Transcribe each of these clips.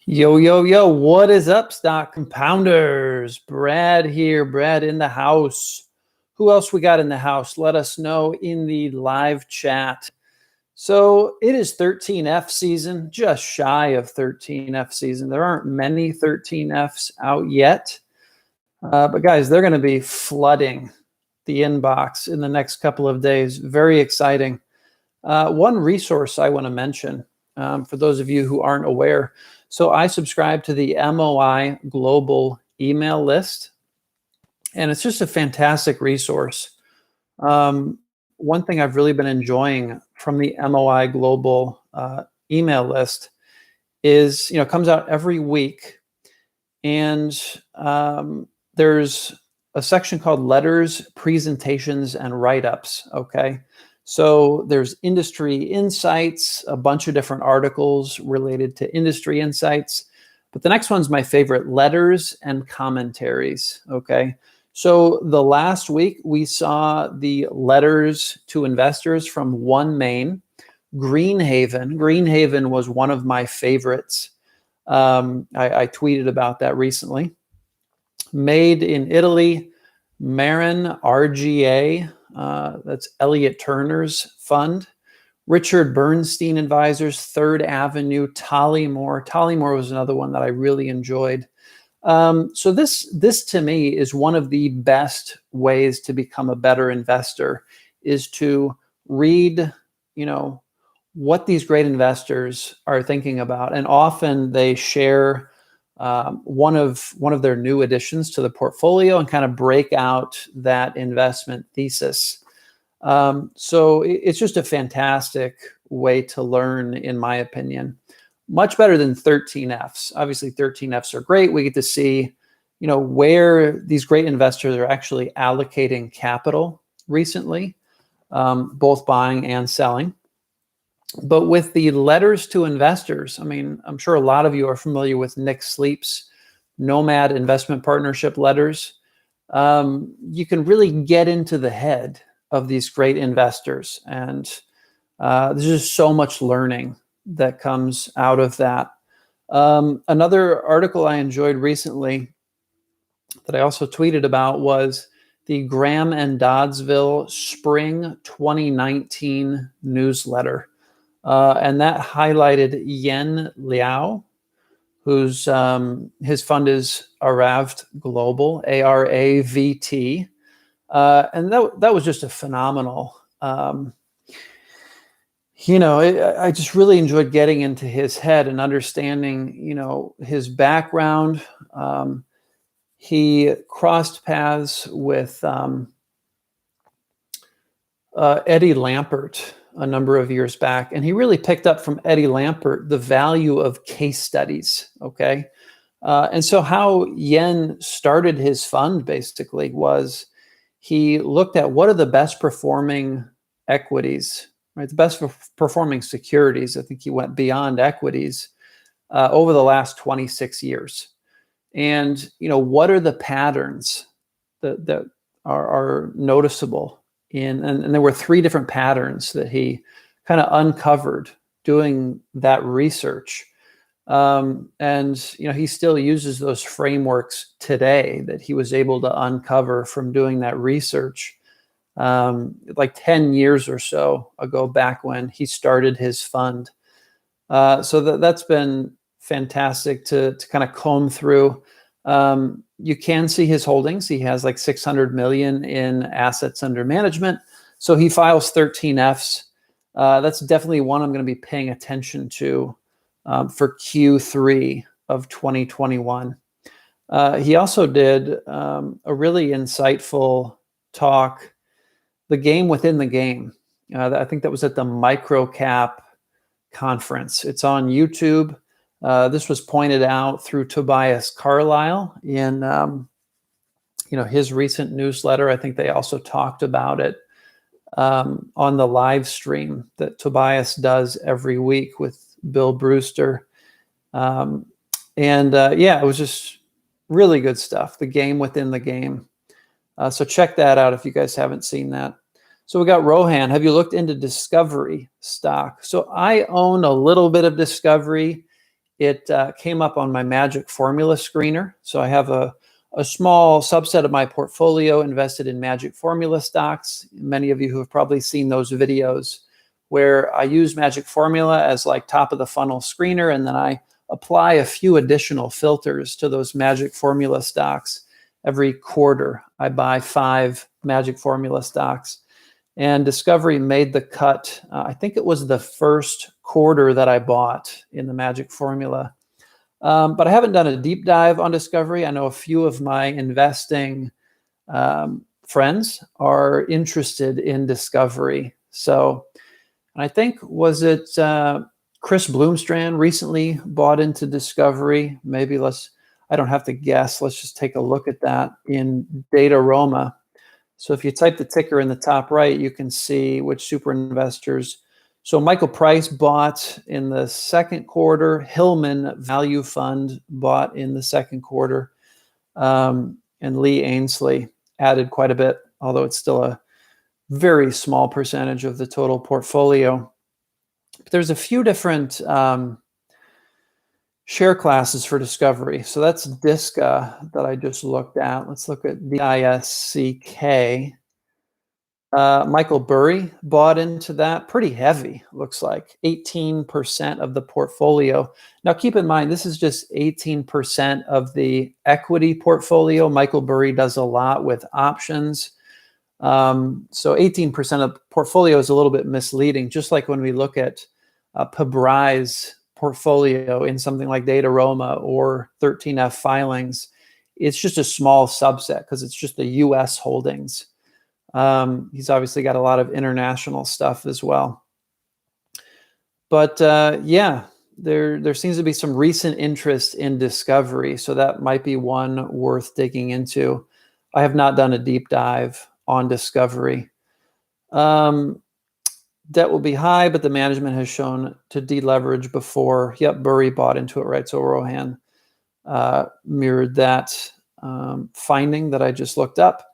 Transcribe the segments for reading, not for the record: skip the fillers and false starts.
Yo, yo, yo, what is up, stock compounders? Brad here, Brad in the house. Who else we got in the house? Let us know in the live chat. So it is 13F season, just shy of 13F season. There aren't many 13Fs out yet, but guys, they're going to be flooding the inbox in the next couple of days. Very exciting. One resource I want to mention for those of you who aren't aware. So I subscribe to the MOI Global email list, and it's just a fantastic resource. One thing I've really been enjoying from the MOI Global email list is, it comes out every week, and there's a section called Letters, Presentations, and Write-Ups, okay? So there's industry insights, a bunch of different articles related to industry insights. But the next one's my favorite, letters and commentaries, okay? So the last week, we saw the letters to investors from One Main, Greenhaven. Greenhaven was one of my favorites. I tweeted about that recently. Made in Italy, Marin RGA, that's Elliott Turner's fund. Richard Bernstein Advisors, Third Avenue, Tollymore. Tollymore was another one that I really enjoyed. So this to me is one of the best ways to become a better investor, is to read, what these great investors are thinking about. And often they share one of their new additions to the portfolio and kind of break out that investment thesis. So it's just a fantastic way to learn, in my opinion. Much better than 13Fs. Obviously, 13Fs are great. We get to see, where these great investors are actually allocating capital recently, both buying and selling. But with the letters to investors, I'm sure a lot of you are familiar with Nick Sleep's Nomad Investment Partnership letters. You can really get into the head of these great investors. And there's just so much learning that comes out of that. Another article I enjoyed recently that I also tweeted about was the Graham and Doddsville Spring 2019 newsletter. And that highlighted Yen Liao, whose his fund is Aravt Global, ARAVT. And that was just a phenomenal, I just really enjoyed getting into his head and understanding, his background. He crossed paths with Eddie Lampert a number of years back, and he really picked up from Eddie Lampert the value of case studies, okay? And so how Yen started his fund basically was he looked at what are the best performing equities, right? The best performing securities. I think he went beyond equities over the last 26 years. And, what are the patterns that are noticeable in, and there were 3 different patterns that he kind of uncovered doing that research. And he still uses those frameworks today that he was able to uncover from doing that research like 10 years or so ago, back when he started his fund. So that's been fantastic to kind of comb through. You can see his holdings. He has like 600 million in assets under management. So he files 13Fs. That's definitely one I'm going to be paying attention to for Q3 of 2021. He also did a really insightful talk, The Game Within the Game. I think that was at the microcap conference. It's on YouTube. This was pointed out through Tobias Carlisle in his recent newsletter. I think they also talked about it on the live stream that Tobias does every week with Bill Brewster. It was just really good stuff. The Game Within the Game. So check that out if you guys haven't seen that. So we got Rohan. Have you looked into Discovery stock? So I own a little bit of Discovery it came up on my magic formula screener. So I have a small subset of my portfolio invested in magic formula stocks. Many of you who have probably seen those videos where I use magic formula as like top of the funnel screener, and then I apply a few additional filters to those magic formula stocks. Every quarter, I buy 5 magic formula stocks. And Discovery made the cut. I think it was the first quarter that I bought in the magic formula. But I haven't done a deep dive on Discovery. I know a few of my investing friends are interested in Discovery. So I think, was it Chris Bloomstrand recently bought into Discovery? Maybe I don't have to guess. Let's just take a look at that in Dataroma. So if you type the ticker in the top right, you can see which super investors. So Michael Price bought in the second quarter. Hillman Value Fund bought in the second quarter. And Lee Ainsley added quite a bit, although it's still a very small percentage of the total portfolio. But there's a few different share classes for Discovery. So that's DISCA that I just looked at. Let's look at DISCK. Michael Burry bought into that pretty heavy, looks like 18% of the portfolio. Now keep in mind, this is just 18% of the equity portfolio. Michael Burry does a lot with options. So 18% of the portfolio is a little bit misleading, just like when we look at Pabrai's portfolio in something like Dataroma or 13F filings. It's just a small subset because it's just the US holdings. He's obviously got a lot of international stuff as well. But yeah, there seems to be some recent interest in Discovery, so that might be one worth digging into. I have not done a deep dive on Discovery. Debt will be high, but the management has shown to deleverage before. Yep, Burry bought into it, right? So Rohan mirrored that finding that I just looked up.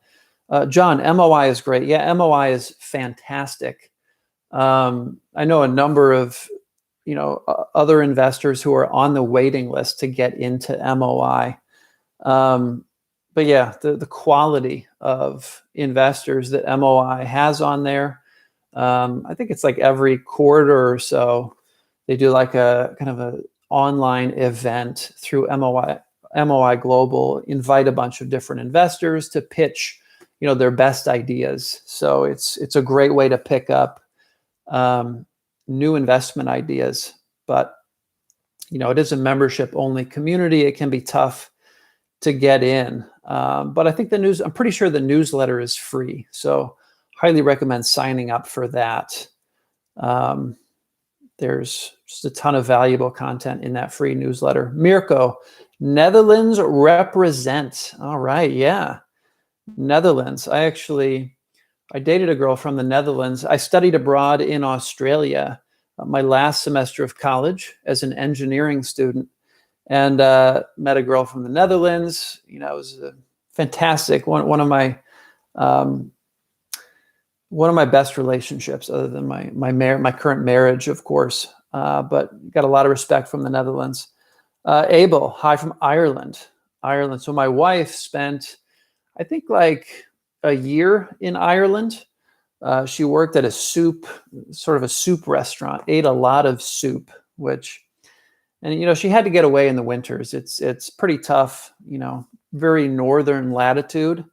John, MOI is great. Yeah, MOI is fantastic. I know a number of other investors who are on the waiting list to get into MOI. But yeah, the quality of investors that MOI has on there, I think it's like every quarter or so, they do like a kind of an online event through MOI Global, invite a bunch of different investors to pitch their best ideas. So it's a great way to pick up new investment ideas. But it is a membership only community. It can be tough to get in. But I think I'm pretty sure the newsletter is free. So highly recommend signing up for that. There's just a ton of valuable content in that free newsletter. Mirko, Netherlands represent. All right, yeah. Netherlands. I dated a girl from the Netherlands. I studied abroad in Australia my last semester of college as an engineering student, and met a girl from the Netherlands. It was fantastic. One of my best relationships, other than my current marriage, of course. But got a lot of respect from the Netherlands. Abel, hi from Ireland. So my wife spent, I think, like a year in Ireland. She worked at a soup restaurant, ate a lot of soup, and she had to get away in the winters. It's pretty tough, very northern latitude.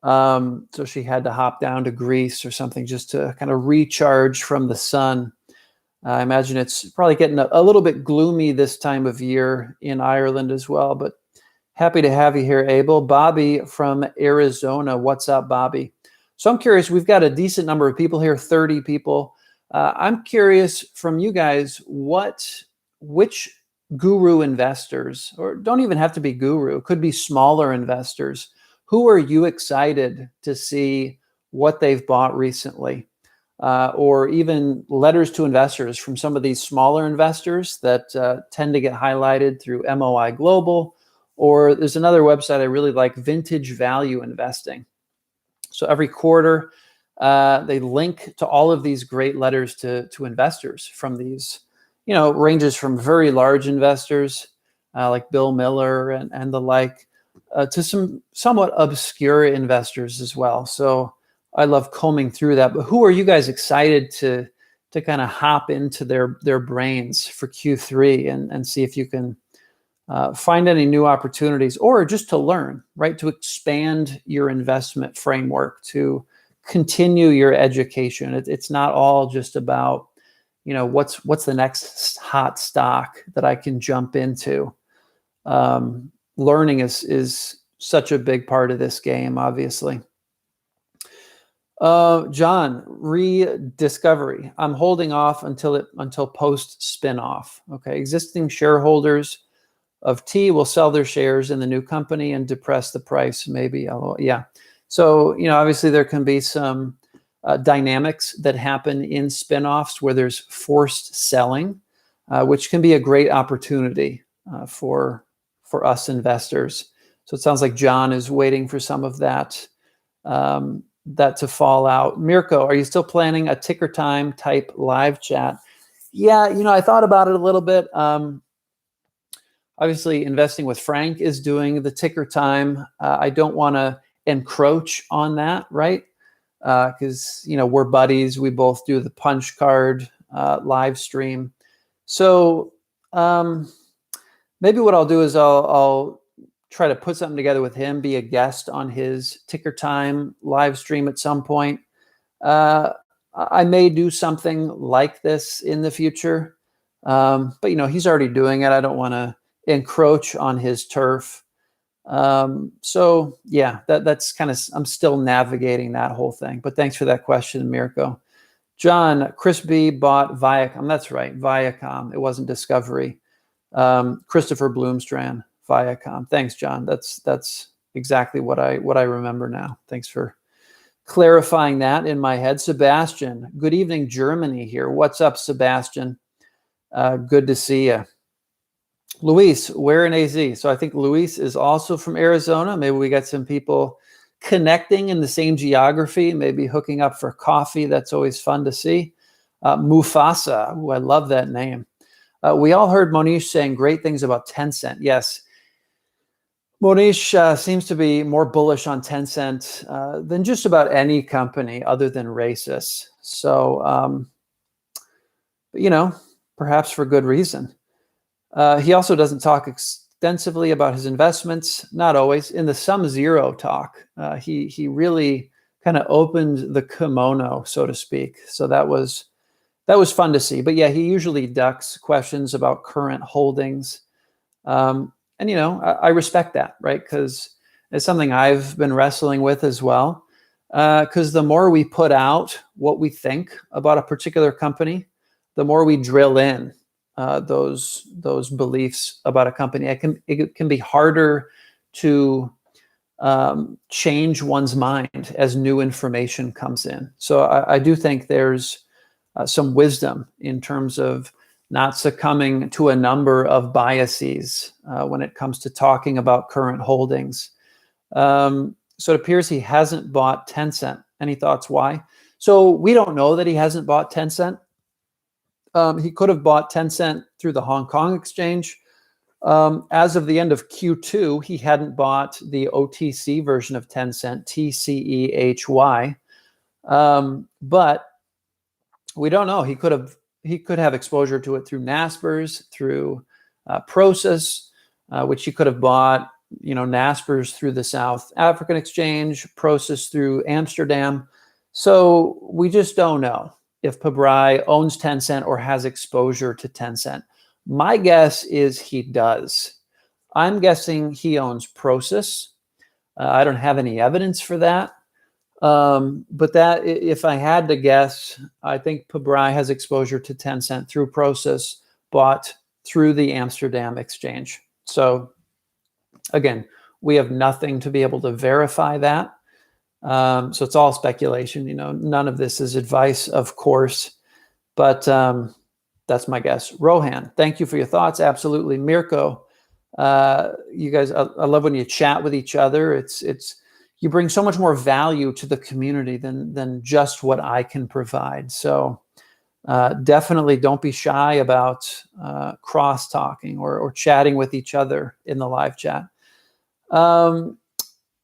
So she had to hop down to Greece or something just to kind of recharge from the sun. I imagine it's probably getting a little bit gloomy this time of year in Ireland as well, but happy to have you here, Abel. Bobby from Arizona. What's up, Bobby? So I'm curious, we've got a decent number of people here, 30 people. I'm curious from you guys, which guru investors, or don't even have to be guru, could be smaller investors, who are you excited to see what they've bought recently? Or even letters to investors from some of these smaller investors that tend to get highlighted through MOI Global. Or there's another website I really like, Vintage Value Investing. So every quarter, they link to all of these great letters to investors from these ranges from very large investors like Bill Miller and the like, to some somewhat obscure investors as well. So I love combing through that. But who are you guys excited to kind of hop into their brains for Q3 and see if you can find any new opportunities, or just to learn, right? To expand your investment framework, to continue your education. It's not all just about, what's the next hot stock that I can jump into. Learning is such a big part of this game, obviously. John, rediscovery. I'm holding off until post spinoff. Okay, existing shareholders of T will sell their shares in the new company and depress the price. Maybe, yeah. So obviously there can be some dynamics that happen in spinoffs where there's forced selling, which can be a great opportunity for us investors. So it sounds like John is waiting for some of that to fall out. Mirko, are you still planning a ticker time type live chat? Yeah, I thought about it a little bit. Obviously, Investing with Frank is doing the ticker time. I don't want to encroach on that, right? Because we're buddies. We both do the punch card live stream. So maybe what I'll do is I'll try to put something together with him, be a guest on his ticker time live stream at some point. I may do something like this in the future, but he's already doing it. I don't want to encroach on his turf. So yeah, that's kind of, I'm still navigating that whole thing, but thanks for that question, Mirko. John, Chris B bought Viacom. That's right, Viacom. It wasn't Discovery. Christopher Bloomstrand, Viacom. Thanks, John. That's exactly what I remember now. Thanks for clarifying that in my head. Sebastian, good evening, Germany here. What's up, Sebastian? Good to see you. Luis, where in AZ? So I think Luis is also from Arizona. Maybe we got some people connecting in the same geography, maybe hooking up for coffee. That's always fun to see. Mufasa, I love that name. We all heard Mohnish saying great things about Tencent. Yes, Mohnish seems to be more bullish on Tencent than just about any company other than racist. So, perhaps for good reason. He also doesn't talk extensively about his investments, not always. In the Sum Zero talk, he really kind of opened the kimono, so to speak. So that was fun to see. But yeah, he usually ducks questions about current holdings. And, I respect that, right? Because it's something I've been wrestling with as well. Because the more we put out what we think about a particular company, the more we drill in those beliefs about a company. It can be harder to change one's mind as new information comes in. So I do think there's some wisdom in terms of not succumbing to a number of biases when it comes to talking about current holdings. So it appears he hasn't bought Tencent. Any thoughts why? So we don't know that he hasn't bought Tencent. He could have bought Tencent through the Hong Kong exchange. As of the end of Q2, he hadn't bought the OTC version of Tencent, TCEHY. But we don't know. He could have exposure to it through Naspers, through Prosus, which he could have bought. Naspers through the South African exchange, Prosus through Amsterdam. So we just don't know if Pabrai owns Tencent or has exposure to Tencent. My guess is he does. I'm guessing he owns Prosus. I don't have any evidence for that. But that, if I had to guess, I think Pabrai has exposure to Tencent through Prosus, bought through the Amsterdam exchange. So again, we have nothing to be able to verify that. So it's all speculation. None of this is advice, of course, but that's my guess. Rohan, thank you for your thoughts. Absolutely. Mirko, you guys, I love when you chat with each other. You bring so much more value to the community than just what I can provide. So Definitely don't be shy about cross-talking or chatting with each other in the live chat.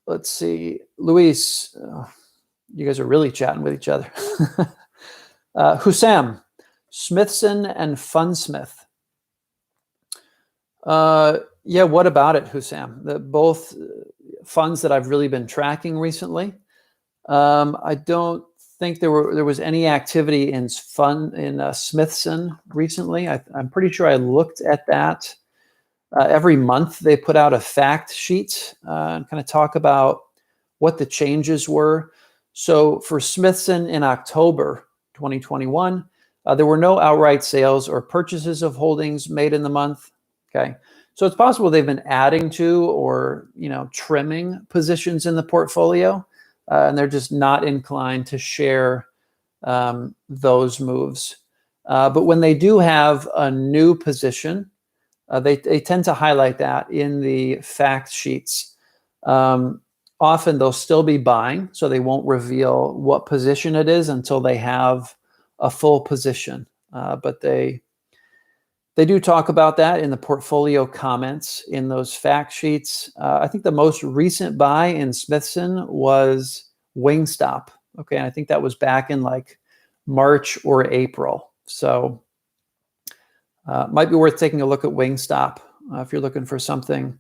Let's see. Luis, you guys are really chatting with each other. Hussam, Smithson and Funsmith. Yeah, what about it, Hussam? Both funds that I've really been tracking recently. I don't think there was any activity in Smithson recently. I'm pretty sure I looked at that. Every month they put out a fact sheet and kind of talk about what the changes were. So for Smithson in October 2021, there were no outright sales or purchases of holdings made in the month. Okay, so it's possible they've been adding to or trimming positions in the portfolio, and they're just not inclined to share those moves. But when they do have a new position, they tend to highlight that in the fact sheets. Often they'll still be buying, so they won't reveal what position it is until they have a full position. But they do talk about that in the portfolio comments in those fact sheets. I think the most recent buy in Smithson was Wingstop. Okay, and I think that was back in like March or April. So might be worth taking a look at Wingstop if you're looking for something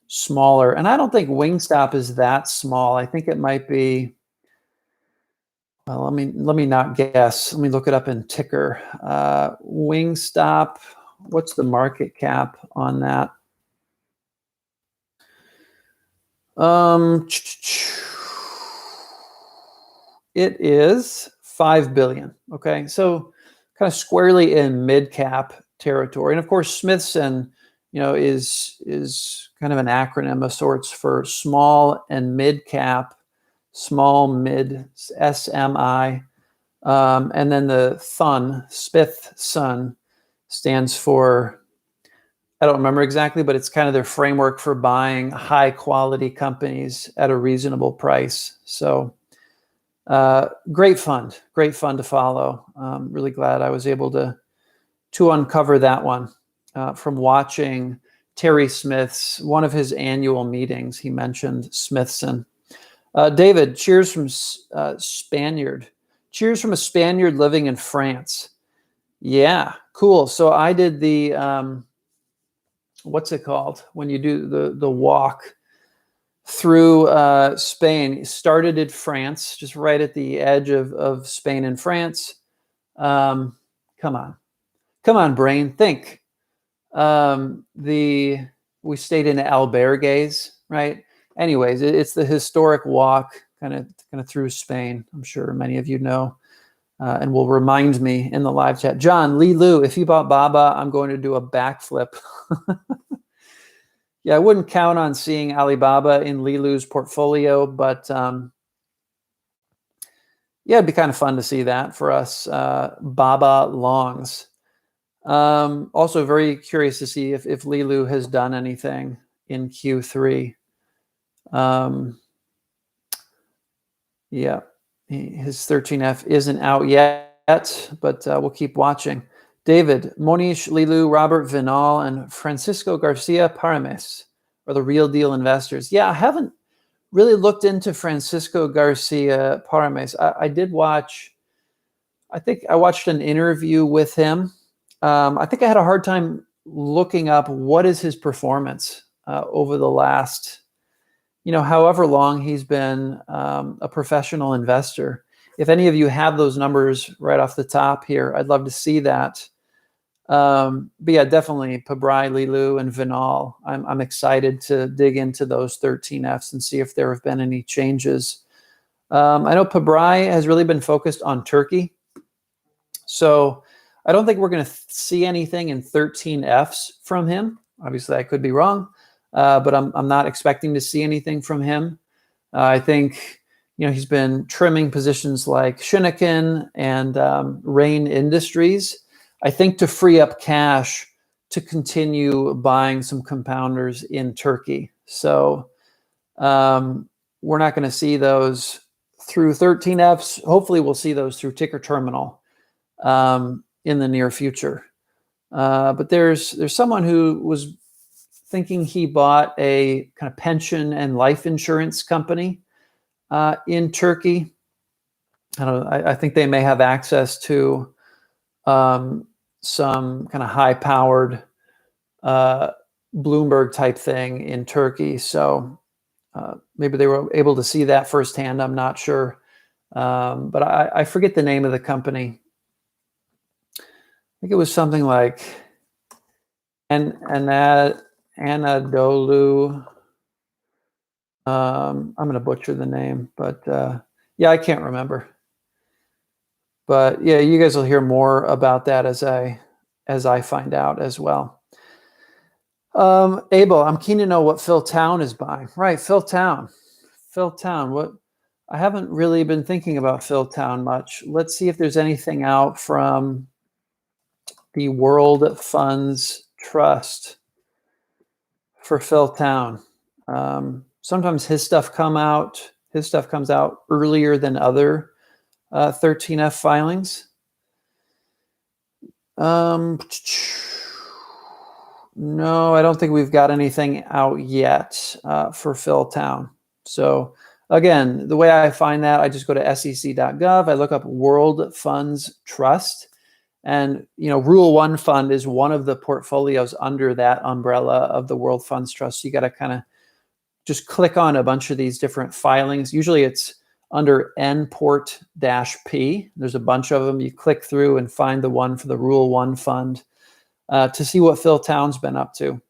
smaller. And I don't think Wingstop is that small. I think it might be, well, let me not guess. Let me look it up in ticker. Wingstop, what's the market cap on that? It is 5 billion. Okay, so kind of squarely in mid cap territory. And of course, Smithson, is kind of an acronym of sorts for small and mid cap, small mid SMI, and then the Smithson stands for, I don't remember exactly, but it's kind of their framework for buying high quality companies at a reasonable price. So great fund to follow. Really glad I was able to uncover that one from watching Terry Smith's, one of his annual meetings. He mentioned Smithson. David, cheers from Spaniard. Cheers from a Spaniard living in France. Yeah, cool. So I did the, what's it called? When you do the walk through Spain. Started in France, just right at the edge of Spain and France. Come on, brain, think. We stayed in albergues, right? Anyways, it's the historic walk kind of through Spain. I'm sure many of you know, and will remind me in the live chat. John, Li Lu, if you bought Baba, I'm going to do a backflip. Yeah, I wouldn't count on seeing Alibaba in Li Lu's portfolio, but yeah, it'd be kind of fun to see that for us Baba longs. Also very curious to see if Li Lu has done anything in Q3. Yeah, his 13F isn't out yet, but we'll keep watching. David, Mohnish, Li Lu, Robert Vinal, and Francisco Garcia Parames are the real deal investors. Yeah, I haven't really looked into Francisco Garcia Parames. I did watch, I think I watched an interview with him. I think I had a hard time looking up what is his performance over the last, however long he's been a professional investor. If any of you have those numbers right off the top here, I'd love to see that. But yeah, definitely Pabrai, Li Lu, and Vinal. I'm excited to dig into those 13Fs and see if there have been any changes. I know Pabrai has really been focused on Turkey. So I don't think we're going to see anything in 13Fs from him. Obviously, I could be wrong, but I'm not expecting to see anything from him. I think he's been trimming positions like Shinnikin and Rain Industries, I think, to free up cash to continue buying some compounders in Turkey. So we're not going to see those through 13Fs. Hopefully, we'll see those through ticker terminal. in the near future. But there's someone who was thinking he bought a kind of pension and life insurance company in Turkey. I don't know, I think they may have access to some kind of high-powered Bloomberg type thing in Turkey. So maybe they were able to see that firsthand. I'm not sure. But I forget the name of the company. I think it was something like Anadolu. I'm going to butcher the name, but yeah, I can't remember. But yeah, you guys will hear more about that as I find out as well. Abel, I'm keen to know what Phil Town is buying. Right, Phil Town. What? I haven't really been thinking about Phil Town much. Let's see if there's anything out from the World Funds Trust for Phil Town. Sometimes his stuff comes out earlier than other 13F filings. No, I don't think we've got anything out yet for Phil Town. So again, the way I find that, I just go to sec.gov. I look up World Funds Trust, and Rule 1 Fund is one of the portfolios under that umbrella of the World Funds Trust. So you got to kind of just click on a bunch of these different filings. Usually it's under NPort-P. There's a bunch of them. You click through and find the one for the Rule 1 Fund to see what Phil Town's been up to.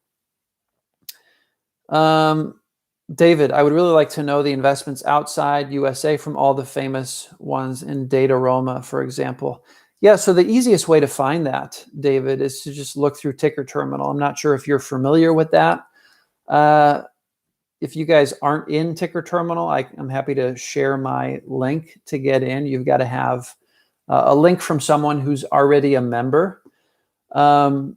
David, I would really like to know the investments outside USA from all the famous ones in Dataroma, for example. Yeah, so the easiest way to find that, David, is to just look through Ticker Terminal. I'm not sure if you're familiar with that. If you guys aren't in Ticker Terminal, I'm happy to share my link to get in. You've got to have a link from someone who's already a member. And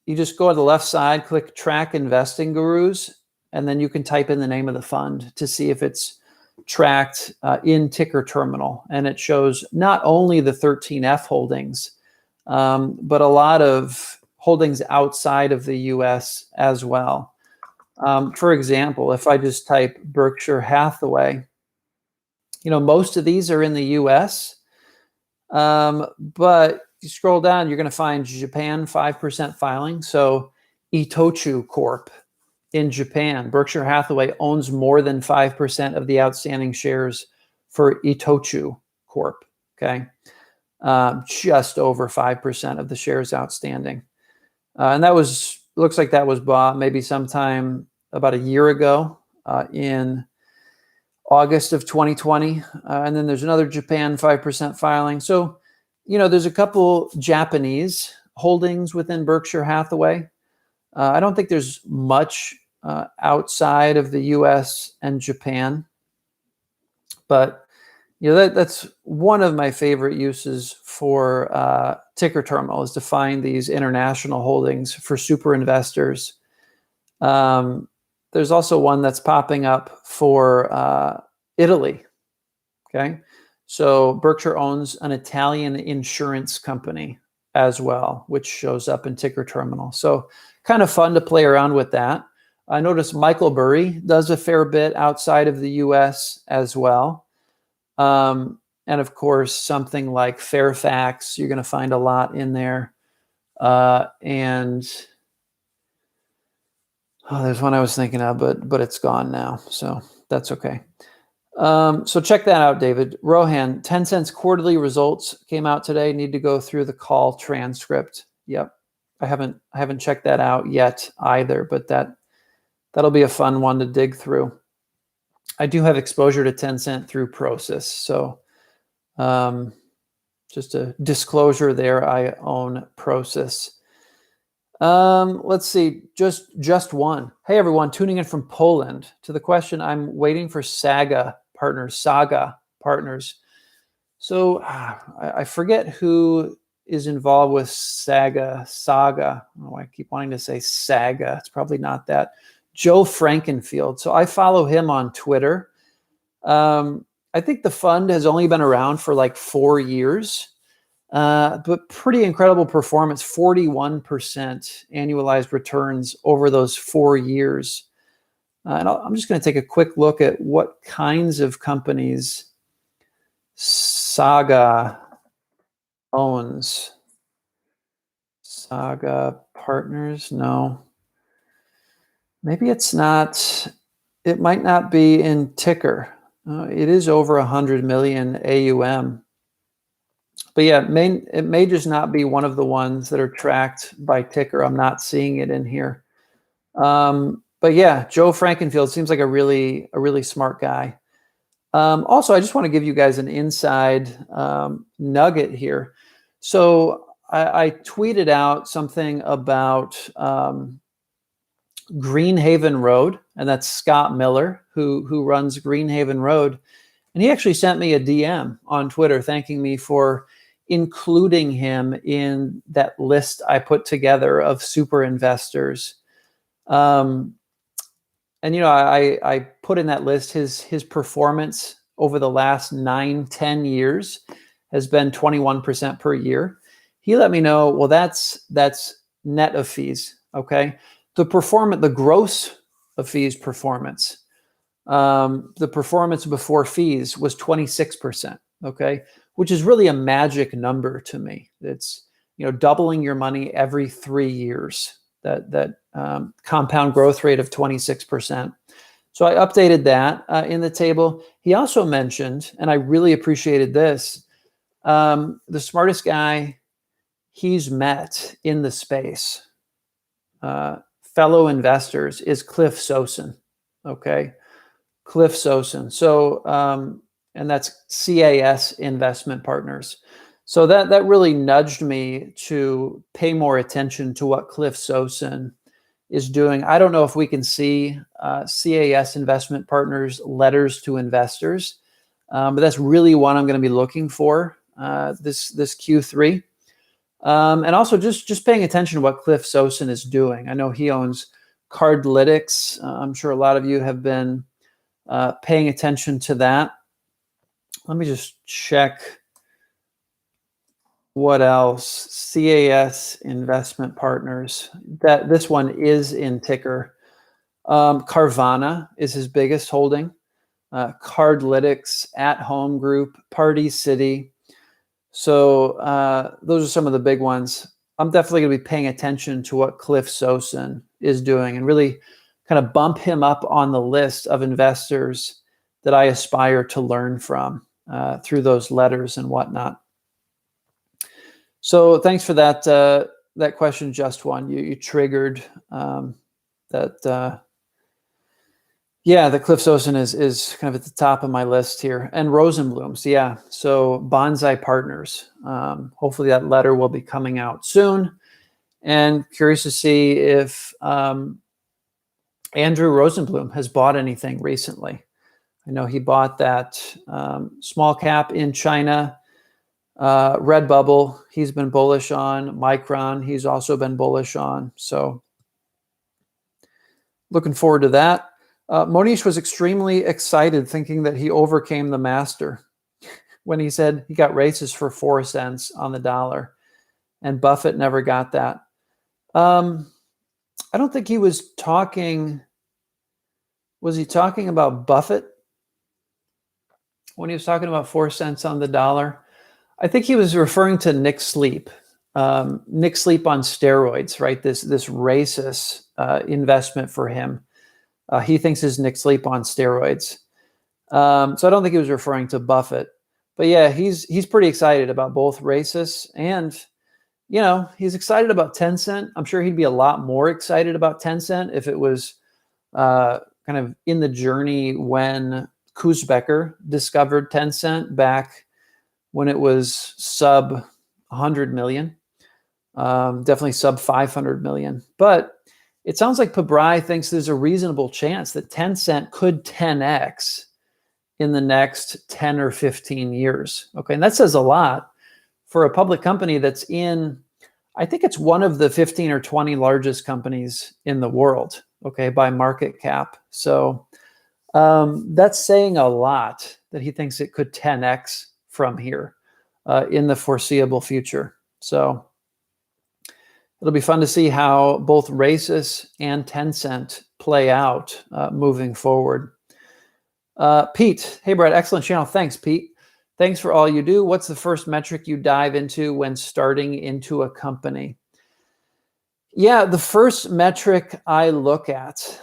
you just go to the left side, click Track Investing Gurus, and then you can type in the name of the fund to see if it's tracked in Ticker Terminal. And it shows not only the 13F holdings, but a lot of holdings outside of the US as well. For example, if I just type Berkshire Hathaway, most of these are in the US, but you scroll down, you're going to find Japan 5% filing. So Itochu Corp in Japan, Berkshire Hathaway owns more than 5% of the outstanding shares for Itochu Corp. Okay, just over 5% of the shares outstanding, and that looks like that was bought maybe sometime about a year ago in August of 2020, and then there's another Japan 5% filing. So there's a couple Japanese holdings within Berkshire Hathaway. I don't think there's much outside of the US and Japan, but that's one of my favorite uses for Ticker Terminal, is to find these international holdings for super investors. There's also one that's popping up for Italy. Okay. So Berkshire owns an Italian insurance company as well, which shows up in Ticker Terminal. So kind of fun to play around with that. I noticed Michael Burry does a fair bit outside of the US as well. And of course, something like Fairfax, you're going to find a lot in there. And there's one I was thinking of, but it's gone now. So that's okay. So check that out, David. Rohan, Tencent's quarterly results came out today. Need to go through the call transcript. Yep. I haven't checked that out yet either, but that'll be a fun one to dig through. I do have exposure to Tencent through Prosus. So just a disclosure there, I own Prosus. Let's see, just one. Hey everyone, tuning in from Poland to the question. I'm waiting for Saga Partners. So I forget who is involved with Saga. Oh, I keep wanting to say Saga. It's probably not that. Joe Frankenfield. So I follow him on Twitter. I think the fund has only been around for like 4 years. But pretty incredible performance, 41% annualized returns over those 4 years. And I'm just going to take a quick look at what kinds of companies Saga owns. Saga Partners? No. Maybe it's not. It might not be in ticker. It is over 100 million AUM. But yeah, it may just not be one of the ones that are tracked by ticker. I'm not seeing it in here. But yeah, Joe Frankenfield seems like a really smart guy. Also, I just want to give you guys an inside nugget here. So I tweeted out something about Greenhaven Road, and that's Scott Miller, who runs Greenhaven Road. And he actually sent me a DM on Twitter thanking me for including him in that list I put together of super investors. And I put in that list his performance over the last 9-10 years has been 21% per year. He let me know, well, that's net of fees. Okay. The gross of fees performance, the performance before fees was 26%. Okay. Which is really a magic number to me. It's, doubling your money every 3 years, that compound growth rate of 26%. So I updated that in the table. He also mentioned, and I really appreciated this, the smartest guy he's met in the space, fellow investors, is Cliff Sosin. Okay, Cliff Sosin. So, and that's CAS Investment Partners. So that really nudged me to pay more attention to what Cliff Sosin is doing. I don't know if we can see CAS Investment Partners letters to investors, but that's really what I'm going to be looking for this Q3. And also just paying attention to what Cliff Sosin is doing. I know he owns Cardlytics. I'm sure a lot of you have been paying attention to that. Let me just check what else. CAS Investment Partners. This one is in ticker. Carvana is his biggest holding. Cardlytics, At Home Group, Party City. So those are some of the big ones. I'm definitely going to be paying attention to what Cliff Sosin is doing and really kind of bump him up on the list of investors that I aspire to learn from through those letters and whatnot. So thanks for that question, Just One. You triggered that. Yeah, the Cliff Sosin is kind of at the top of my list here. And Rosenblum's, yeah. So Bonsai Partners. Hopefully that letter will be coming out soon. And curious to see if Andrew Rosenblum has bought anything recently. I know he bought that small cap in China. Redbubble, he's been bullish on. Micron, he's also been bullish on. So looking forward to that. Mohnish was extremely excited, thinking that he overcame the master when he said he got races for 4 cents on the dollar, and Buffett never got that. I don't think he was talking. Was he talking about Buffett when he was talking about 4 cents on the dollar? I think he was referring to Nick Sleep. Nick Sleep on steroids, right? This racist investment for him. He thinks is Nick Sleep on steroids. So I don't think he was referring to Buffett. But yeah, he's pretty excited about both races, and he's excited about Tencent. I'm sure he'd be a lot more excited about Tencent if it was kind of in the journey when Kuzbecker discovered Tencent back when it was sub 100 million, definitely sub 500 million. But it sounds like Pabrai thinks there's a reasonable chance that Tencent could 10x in the next 10 or 15 years. Okay, and that says a lot for a public company that's in, I think it's one of the 15 or 20 largest companies in the world, okay, by market cap. So that's saying a lot that he thinks it could 10x from here. in the foreseeable future. So it'll be fun to see how both Races and Tencent play out moving forward. Pete, hey Brad, excellent channel. Thanks, Pete. Thanks for all you do. What's the first metric you dive into when starting into a company? Yeah, the first metric I look at,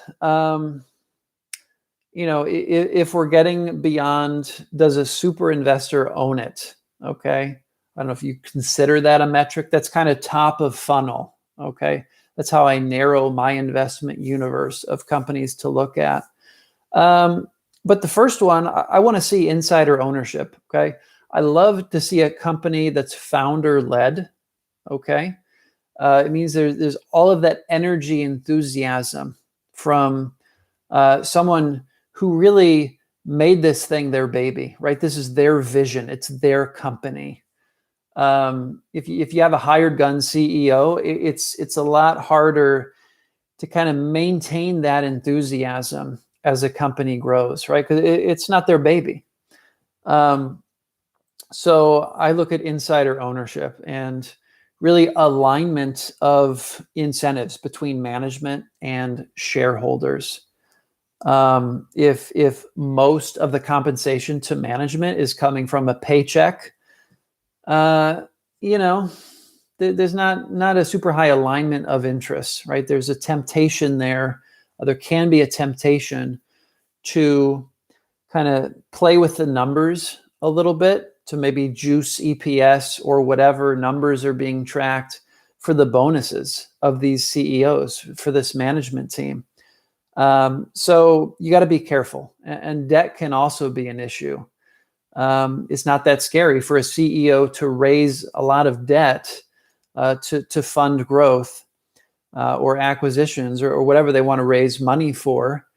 if we're getting beyond, does a super investor own it? Okay. I don't know if you consider that a metric. That's kind of top of funnel. Okay. That's how I narrow my investment universe of companies to look at. But the first one, I want to see insider ownership. Okay. I love to see a company that's founder led. Okay. It means there's all of that energy, enthusiasm from someone who really made this thing their baby, right? This is their vision. It's their company. If you have a hired gun CEO, it's a lot harder to kind of maintain that enthusiasm as a company grows, right? Because it's not their baby. So I look at insider ownership and really alignment of incentives between management and shareholders. If most of the compensation to management is coming from a paycheck, there's not a super high alignment of interests, right? There's a temptation there. There can be a temptation to kind of play with the numbers a little bit to maybe juice EPS or whatever numbers are being tracked for the bonuses of these CEOs, for this management team. So you got to be careful. And debt can also be an issue. It's not that scary for a CEO to raise a lot of debt to fund growth or acquisitions or whatever they want to raise money for.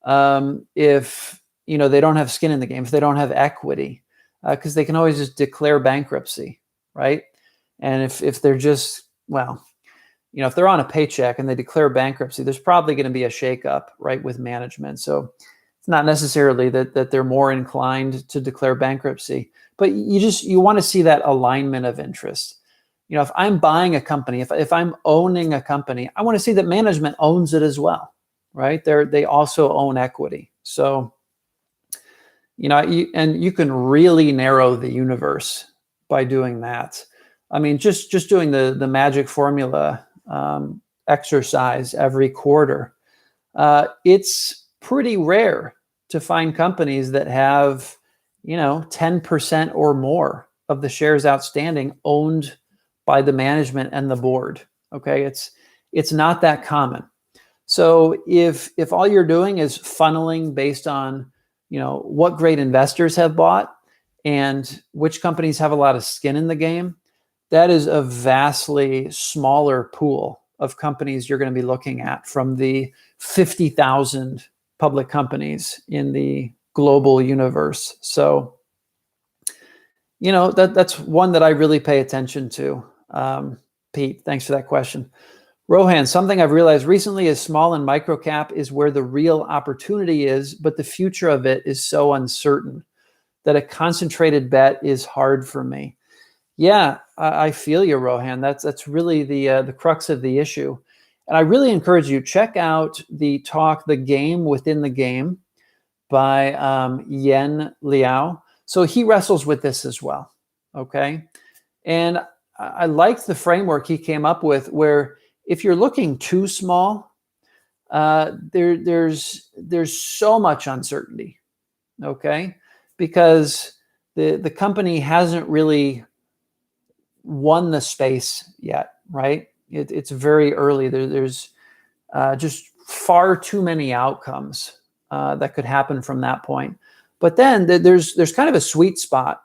If they don't have skin in the game, if they don't have equity, because they can always just declare bankruptcy, right? And if they're just, if they're on a paycheck and they declare bankruptcy, there's probably going to be a shakeup, right, with management. So it's not necessarily that they're more inclined to declare bankruptcy, but you want to see that alignment of interest. If I'm buying a company, if I'm owning a company, I want to see that management owns it as well, right? They also own equity. So, you can really narrow the universe by doing that. I mean, just doing the magic formula exercise every quarter, it's pretty rare to find companies that have, 10% or more of the shares outstanding owned by the management and the board. Okay, it's not that common. So if all you're doing is funneling based on what great investors have bought and which companies have a lot of skin in the game, that is a vastly smaller pool of companies you're going to be looking at from the 50,000 public companies in the global universe. So, that's one that I really pay attention to. Pete, thanks for that question. Rohan, something I've realized recently is small and microcap is where the real opportunity is, but the future of it is so uncertain that a concentrated bet is hard for me. Yeah, I feel you, Rohan. That's really the crux of the issue. And I really encourage you, check out the talk, The Game Within the Game by Yen Liao. So he wrestles with this as well, okay? And I liked the framework he came up with where if you're looking too small, there's so much uncertainty, okay? Because the company hasn't really won the space yet, right? It's very early. There's just far too many outcomes that could happen from that point. But then there's kind of a sweet spot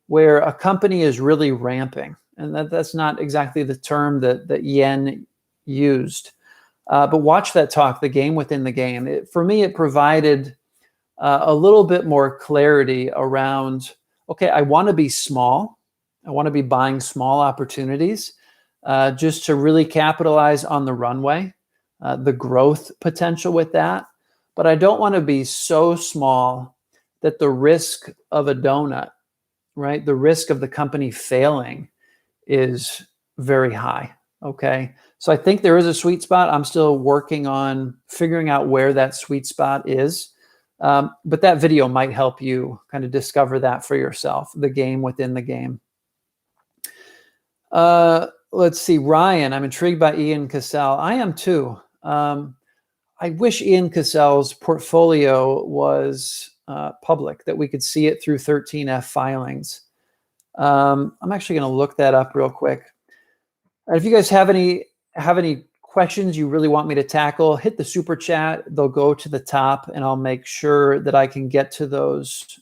where a company is really ramping, and that's not exactly the term that Yen used. But watch that talk, The Game Within the Game. For me, it provided a little bit more clarity around, okay, I want to be small. I want to be buying small opportunities just to really capitalize on the runway, the growth potential with that. But I don't want to be so small that the risk of a donut right? The risk of the company failing is very high, okay? So I think there is a sweet spot. I'm still working on figuring out where that sweet spot is. But that video might help you kind of discover that for yourself, the game within the game. Let's see, Ryan, I'm intrigued by Ian Cassell. I am too. I wish Ian Cassell's portfolio was public, that we could see it through 13F filings. I'm actually going to look that up real quick. And if you guys have any questions you really want me to tackle, hit the super chat. They'll go to the top, and I'll make sure that I can get to those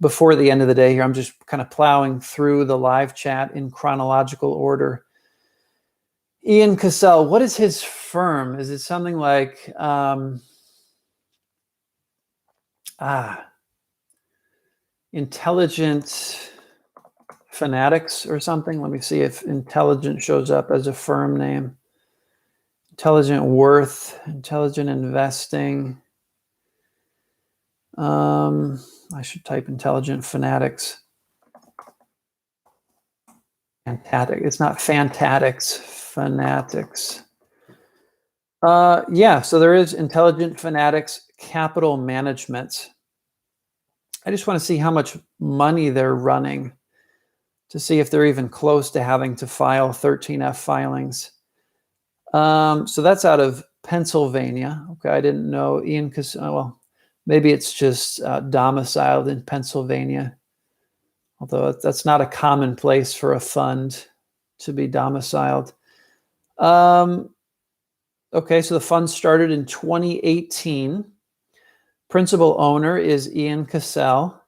before the end of the day here. I'm just kind of plowing through the live chat in chronological order. Ian Cassell, what is his firm? Is it something like Intelligent Fanatics or something? Let me see if Intelligent shows up as a firm name. Intelligent Worth, Intelligent Investing. I should type Intelligent Fanatics. Fantatic. It's not Fantatics, Fanatics. Yeah, so there is Intelligent Fanatics Capital Management. I just want to see how much money they're running to see if they're even close to having to file 13F filings. So that's out of Pennsylvania. Okay, I didn't know Ian Cassell. Well, maybe it's just domiciled in Pennsylvania, although that's not a common place for a fund to be domiciled. Okay, so the fund started in 2018. Principal owner is Ian Cassell.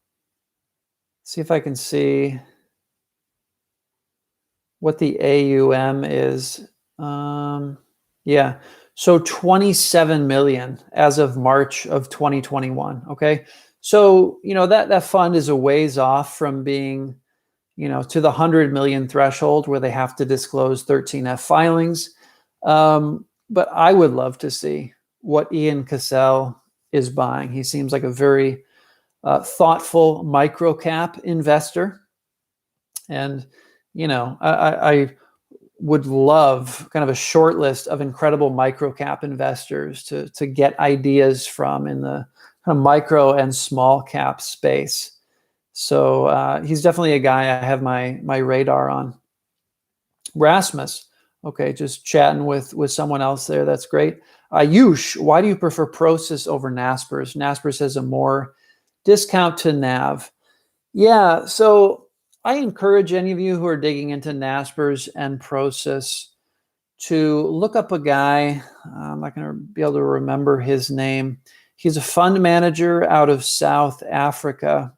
See if I can see what the AUM is. Yeah, so 27 million as of March of 2021. Okay, so that fund is a ways off from being, to the 100 million threshold where they have to disclose 13F filings. But I would love to see what Ian Cassell is buying. He seems like a very thoughtful microcap investor, and I would love kind of a short list of incredible microcap investors to get ideas from in the kind of micro and small cap space. So he's definitely a guy I have my radar on. Rasmus, okay, just chatting with someone else there. That's great. Ayush, why do you prefer Prosus over Naspers? Naspers has a more discount to NAV. Yeah, so I encourage any of you who are digging into Naspers and Prosus to look up a guy. I'm not going to be able to remember his name. He's a fund manager out of South Africa,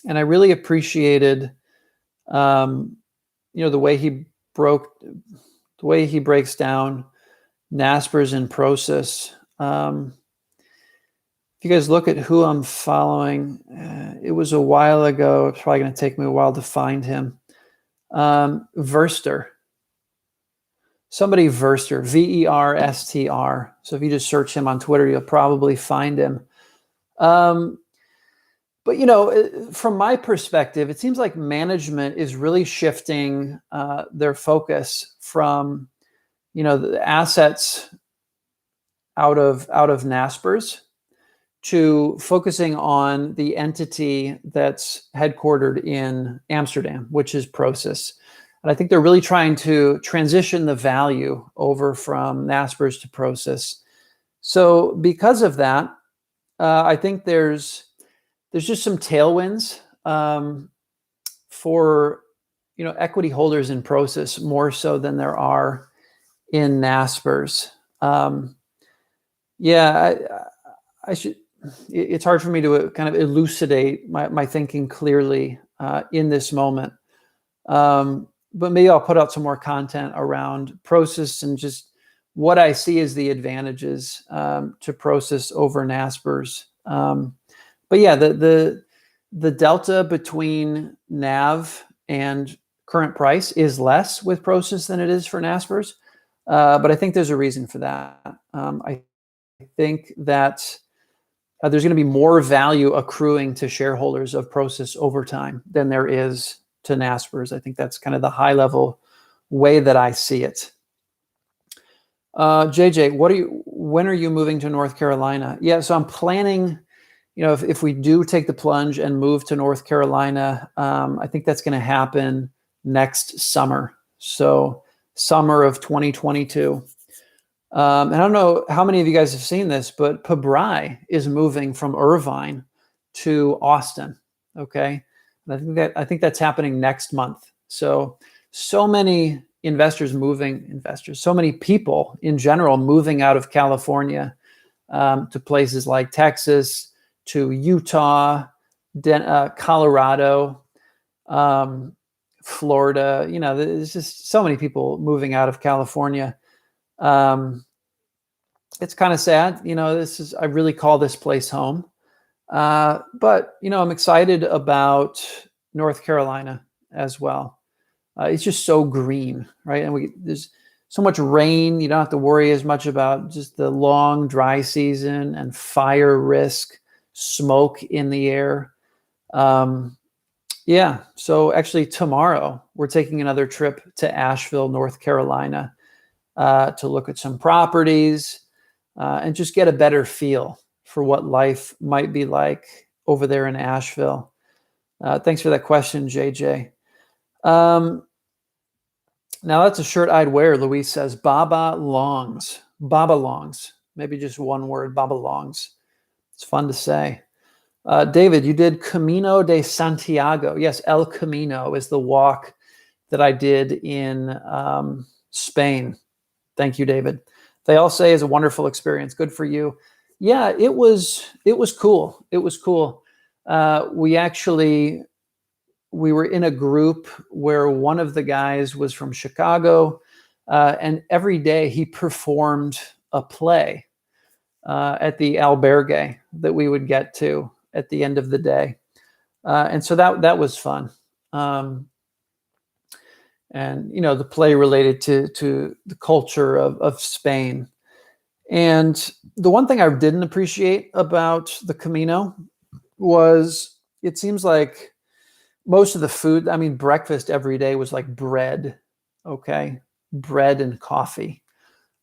and I really appreciated, the way he breaks down Naspers and Prosus. If you guys look at who I'm following, it was a while ago. It's probably going to take me a while to find him. Verster. Somebody Verster, Verstr. So if you just search him on Twitter, you'll probably find him. But, from my perspective, it seems like management is really shifting their focus from, the assets out of Naspers to focusing on the entity that's headquartered in Amsterdam, which is Prosus. And I think they're really trying to transition the value over from Naspers to Prosus. So because of that, I think there's just some tailwinds for equity holders in Prosus, more so than there are in Naspers. I should. It's hard for me to kind of elucidate my thinking clearly in this moment. But maybe I'll put out some more content around Prosus and just what I see as the advantages to Prosus over Naspers. But yeah, the delta between NAV and current price is less with Prosus than it is for Naspers. But I think there's a reason for that. I think that there's going to be more value accruing to shareholders of Prosus over time than there is to Naspers. I think that's kind of the high level way that I see it. JJ, when are you moving to North Carolina? Yeah, so I'm planning, if we do take the plunge and move to North Carolina, I think that's going to happen next summer. So summer of 2022. And I don't know how many of you guys have seen this, but Pabrai is moving from Irvine to Austin. Okay. And I think that's happening next month. So many so many people in general moving out of California to places like Texas, to Utah, Colorado, Florida. There's just so many people moving out of California. It's kind of sad. I really call this place home. But I'm excited about North Carolina as well. It's just so green, right? And there's so much rain. You don't have to worry as much about just the long dry season and fire risk, smoke in the air. Yeah. So actually tomorrow we're taking another trip to Asheville, North Carolina, to look at some properties and just get a better feel for what life might be like over there in Asheville. Thanks for that question, JJ. Now that's a shirt I'd wear, Luis says. Baba Longs. Baba Longs. Maybe just one word, Baba Longs. It's fun to say. David, you did Camino de Santiago. Yes, El Camino is the walk that I did in Spain. Thank you, David. They all say it's a wonderful experience. Good for you. Yeah, it was cool. It was cool. We were in a group where one of the guys was from Chicago, and every day he performed a play at the albergue that we would get to at the end of the day. And so that was fun. And, the play related to the culture of Spain. And the one thing I didn't appreciate about the Camino was it seems like most of the food, breakfast every day was like bread, okay? Bread and coffee.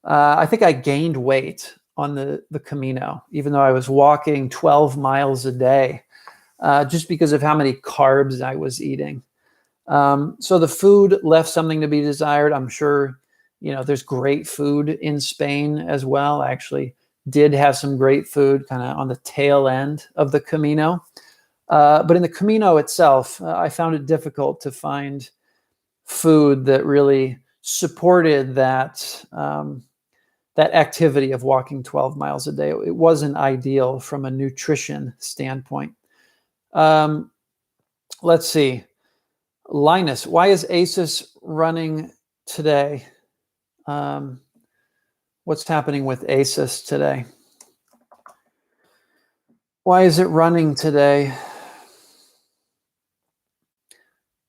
I think I gained weight on the Camino, even though I was walking 12 miles a day, just because of how many carbs I was eating. So the food left something to be desired. I'm sure, there's great food in Spain as well. I actually did have some great food kind of on the tail end of the Camino. But in the Camino itself, I found it difficult to find food that really supported that activity of walking 12 miles a day. It wasn't ideal from a nutrition standpoint. Let's see. Linus, why is ASOS running today? What's happening with ASOS today? Why is it running today?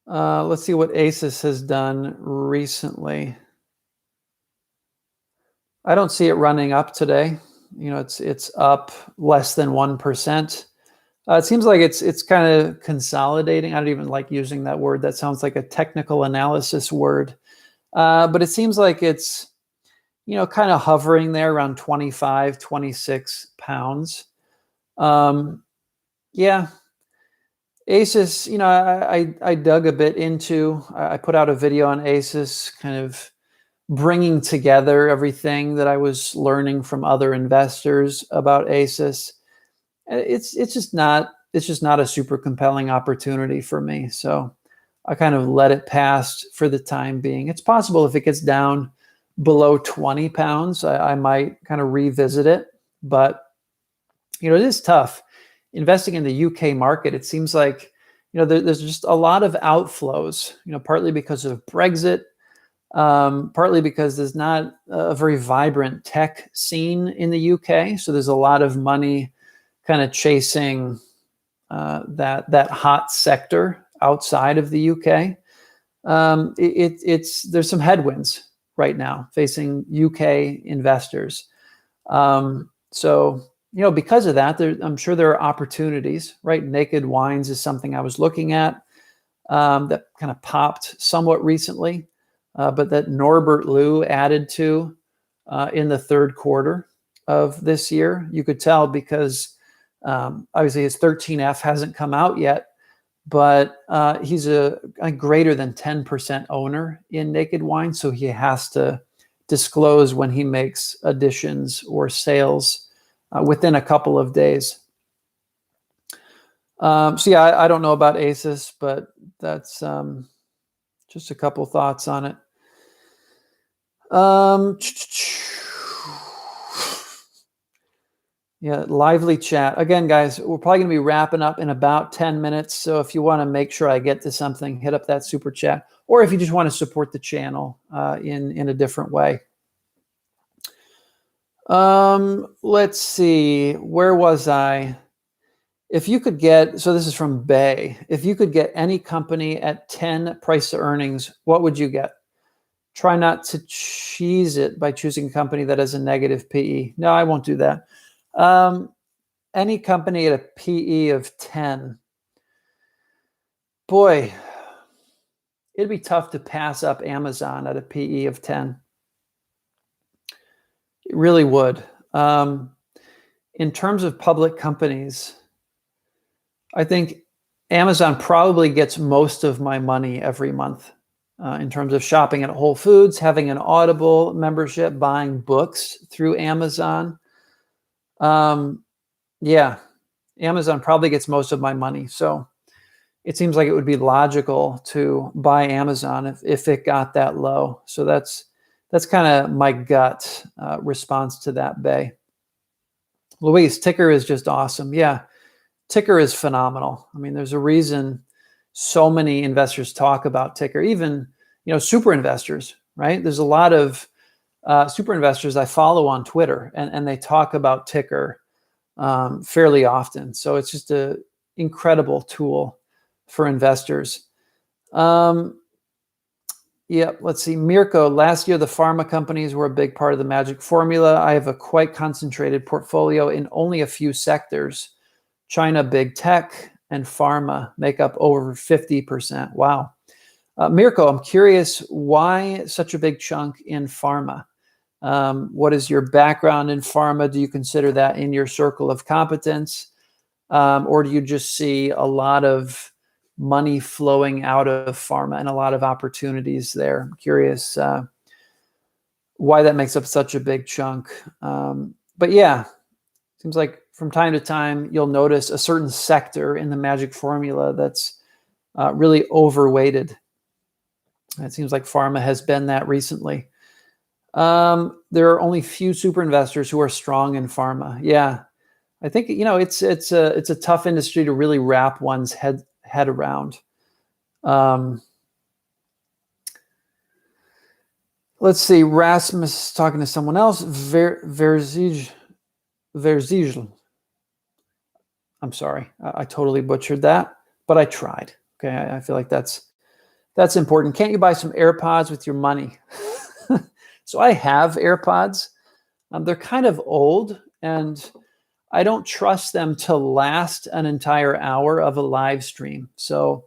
Let's see what ASOS has done recently. I don't see it running up today. It's up less than 1%. It seems like it's kind of consolidating. I don't even like using that word. That sounds like a technical analysis word. But it seems like it's, kind of hovering there around 25, 26 pounds. Yeah. ASOS, I dug a bit into, I put out a video on ASOS, kind of bringing together everything that I was learning from other investors about ASOS. It's just not a super compelling opportunity for me. So I kind of let it pass for the time being. It's possible if it gets down below 20 pounds, I might kind of revisit it. But, it is tough. Investing in the UK market, it seems like, there's just a lot of outflows, partly because of Brexit, partly because there's not a very vibrant tech scene in the UK. So there's a lot of money kind of chasing that hot sector outside of the UK. There's some headwinds right now facing UK investors. So because of that, I'm sure there are opportunities, right? Naked Wines is something I was looking at that kind of popped somewhat recently, but that Norbert Liu added to in the third quarter of this year. You could tell because obviously his 13F hasn't come out yet, but he's a greater than 10% owner in Naked Wine, so he has to disclose when he makes additions or sales within a couple of days. So yeah, I don't know about ASOS, but that's just a couple thoughts on it. Yeah, lively chat. Again, guys, we're probably going to be wrapping up in about 10 minutes. So if you want to make sure I get to something, hit up that super chat. Or if you just want to support the channel in a different way. Let's see. Where was I? If you could get, so this is from Bay. If you could get any company at 10 price to earnings, what would you get? Try not to cheese it by choosing a company that has a negative PE. No, I won't do that. Any company at a PE of 10. Boy, it'd be tough to pass up Amazon at a PE of 10. It really would. In terms of public companies, I think Amazon probably gets most of my money every month in terms of shopping at Whole Foods, having an Audible membership, buying books through Amazon. Yeah, Amazon probably gets most of my money. So it seems like it would be logical to buy Amazon if it got that low. So that's kind of my gut response to that, Bay. Luis, ticker is just awesome. Yeah, ticker is phenomenal. I mean, there's a reason so many investors talk about ticker, even, super investors, right? There's a lot of super investors I follow on Twitter, and they talk about ticker fairly often. So it's just an incredible tool for investors. Yep, let's see. Mirko, last year the pharma companies were a big part of the magic formula. I have a quite concentrated portfolio in only a few sectors. China, big tech, and pharma make up over 50%. Wow. Mirko, I'm curious, why such a big chunk in pharma? What is your background in pharma? Do you consider that in your circle of competence? Or do you just see a lot of money flowing out of pharma and a lot of opportunities there? I'm curious why that makes up such a big chunk. But yeah, seems like from time to time, you'll notice a certain sector in the magic formula that's really overweighted. It seems like pharma has been that recently. There are only few super investors who are strong in pharma. Yeah, I think it's a tough industry to really wrap one's head around. Let's see. Rasmus talking to someone else. Verzigel. I'm sorry, I totally butchered that, but I tried. Okay, I feel like that's important. Can't you buy some AirPods with your money? So I have AirPods. They're kind of old, and I don't trust them to last an entire hour of a live stream. So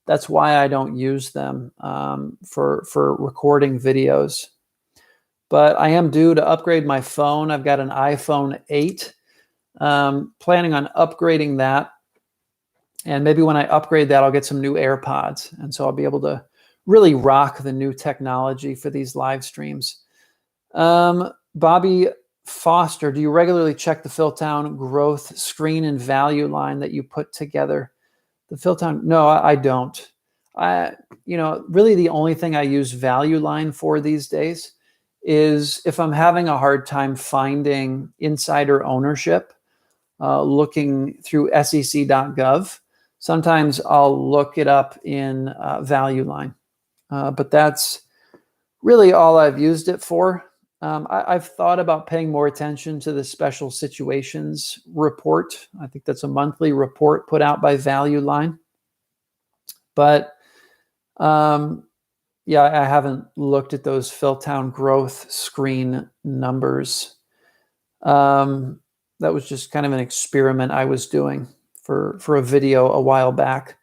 that's why I don't use them for recording videos. But I am due to upgrade my phone. I've got an iPhone 8. Planning on upgrading that. And maybe when I upgrade that, I'll get some new AirPods. And so I'll be able to really rock the new technology for these live streams. Bobby Foster, do you regularly check the Philtown growth screen and value line that you put together? The Philtown, no, I don't. Really the only thing I use value line for these days is if I'm having a hard time finding insider ownership, looking through sec.gov. Sometimes I'll look it up in value line, but that's really all I've used it for. I've thought about paying more attention to the special situations report. I think that's a monthly report put out by Value Line. But yeah, I haven't looked at those Philtown growth screen numbers. That was just kind of an experiment I was doing for a video a while back.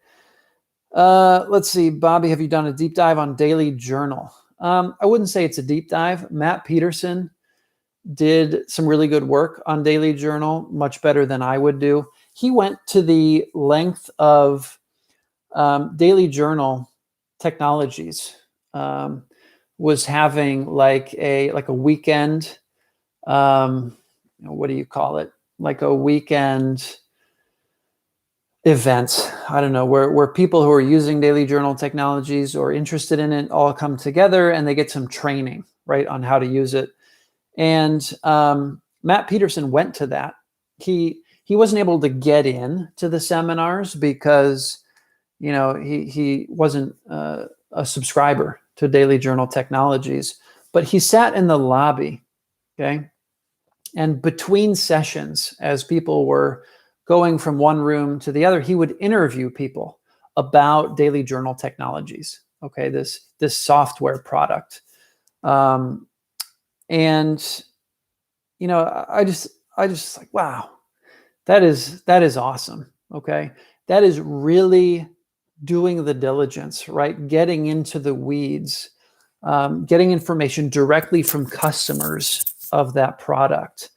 Let's see, Bobby, have you done a deep dive on Daily Journal? I wouldn't say it's a deep dive. Matt Peterson did some really good work on Daily Journal, much better than I would do. He went to the length of Daily Journal Technologies, was having like a weekend, what do you call it? Like a weekend event. I don't know, where people who are using Daily Journal Technologies or interested in it all come together and they get some training, right, on how to use it. And Matt Peterson went to that. He wasn't able to get in to the seminars because, you know, he wasn't a subscriber to Daily Journal Technologies, but he sat in the lobby, okay? And between sessions, as people were going from one room to the other, he would interview people about Daily Journal Technologies, okay, this software product. And, you know, I just like, wow, that is awesome, okay? That is really doing the diligence, right? Getting into the weeds, getting information directly from customers of that product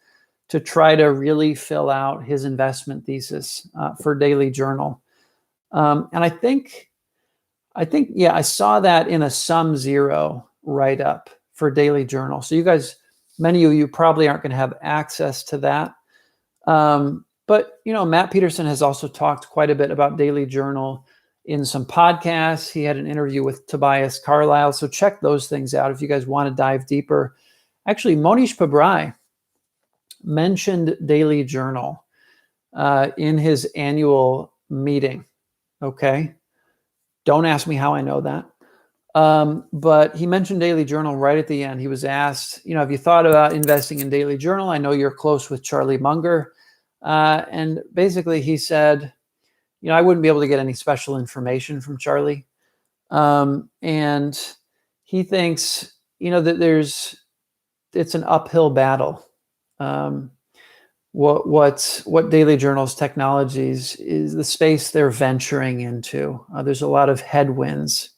to try to really fill out his investment thesis for Daily Journal. And I think, yeah, I saw that in a Sum Zero write-up for Daily Journal. So you guys, many of you probably aren't going to have access to that. But, you know, Matt Peterson has also talked quite a bit about Daily Journal in some podcasts. He had an interview with Tobias Carlisle. So check those things out if you guys want to dive deeper. Actually, Mohnish Pabrai mentioned Daily Journal in his annual meeting. Okay. Don't ask me how I know that. But he mentioned Daily Journal right at the end. He was asked, you know, have you thought about investing in Daily Journal? I know you're close with Charlie Munger. And basically he said, you know, I wouldn't be able to get any special information from Charlie. And he thinks, you know, that it's an uphill battle. What Daily Journal's Technologies is the space they're venturing into. There's a lot of headwinds.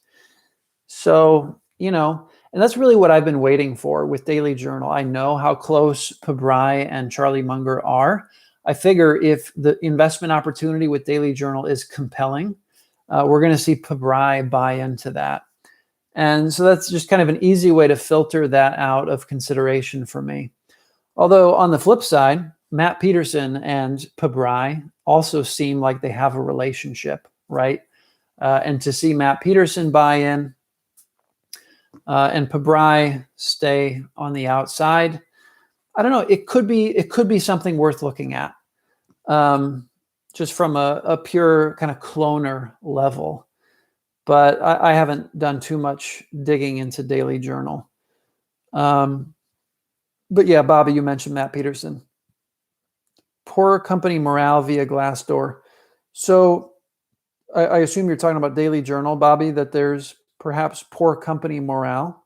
So, you know, and that's really what I've been waiting for with Daily Journal. I know how close Pabrai and Charlie Munger are. I figure if the investment opportunity with Daily Journal is compelling, we're going to see Pabrai buy into that. And so that's just kind of an easy way to filter that out of consideration for me. Although on the flip side, Matt Peterson and Pabrai also seem like they have a relationship, right? And to see Matt Peterson buy in and Pabrai stay on the outside, I don't know. It could be something worth looking at, just from a pure kind of cloner level. But I haven't done too much digging into Daily Journal. But yeah, Bobby, you mentioned Matt Peterson. Poor company morale via Glassdoor. So I assume you're talking about Daily Journal, Bobby, that there's perhaps poor company morale.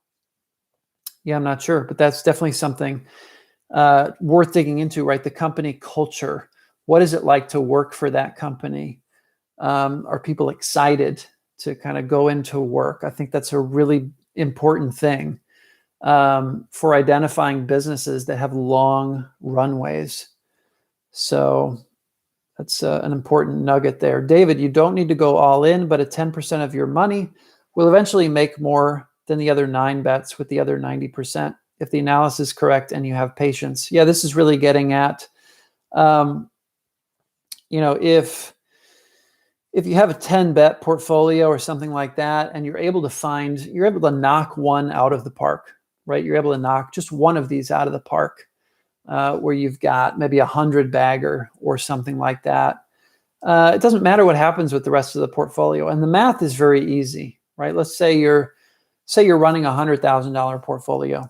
Yeah, I'm not sure, but that's definitely something worth digging into, right? The company culture. What is it like to work for that company? Are people excited to kind of go into work? I think that's a really important thing for identifying businesses that have long runways. So that's an important nugget there. David, you don't need to go all in, but at 10% of your money will eventually make more than the other 9 bets with the other 90%. If the analysis is correct and you have patience. Yeah, this is really getting at, you know, if you have a 10 bet portfolio or something like that, and you're able to knock one out of the park, right? You're able to knock just one of these out of the park, where you've got maybe 100 bagger or something like that. It doesn't matter what happens with the rest of the portfolio. And the math is very easy, right? Let's say you're running a $100,000 portfolio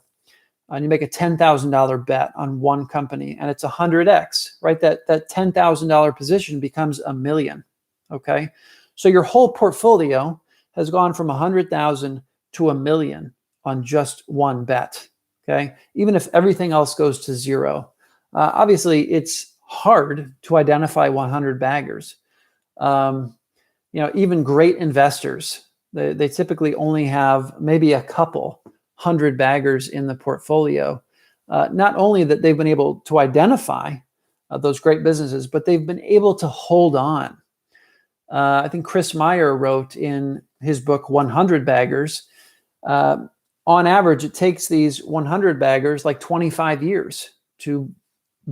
and you make a $10,000 bet on one company and it's 100x, right? That $10,000 position becomes $1 million. Okay. So your whole portfolio has gone from 100,000 to $1 million on just one bet. Okay. Even if everything else goes to zero. Obviously it's hard to identify 100 baggers. Even great investors, they typically only have maybe a couple 100 baggers in the portfolio. Not only that they've been able to identify those great businesses, but they've been able to hold on. I think Chris Meyer wrote in his book, 100 Baggers, on average, it takes these 100 baggers like 25 years to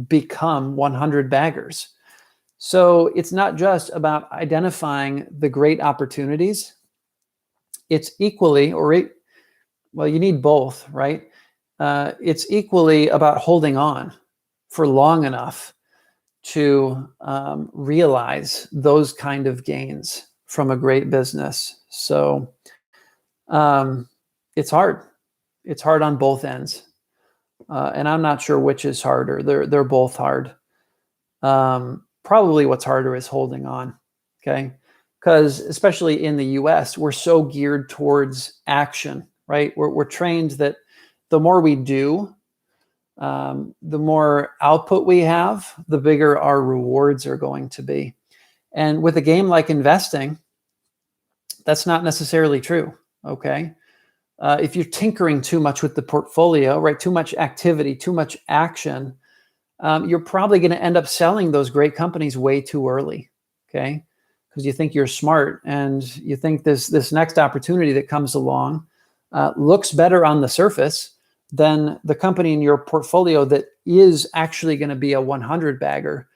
become 100 baggers. So it's not just about identifying the great opportunities. It's equally, you need both, right? It's equally about holding on for long enough to realize those kind of gains from a great business. So it's hard. It's hard on both ends. And I'm not sure which is harder. They're both hard. Probably what's harder is holding on, okay? Because especially in the US, we're so geared towards action, right? We're trained that the more we do, the more output we have, the bigger our rewards are going to be. And with a game like investing, that's not necessarily true, okay? If you're tinkering too much with the portfolio, right, too much activity, too much action, you're probably going to end up selling those great companies way too early, okay? Because you think you're smart and you think this next opportunity that comes along looks better on the surface than the company in your portfolio that is actually going to be a 100 bagger,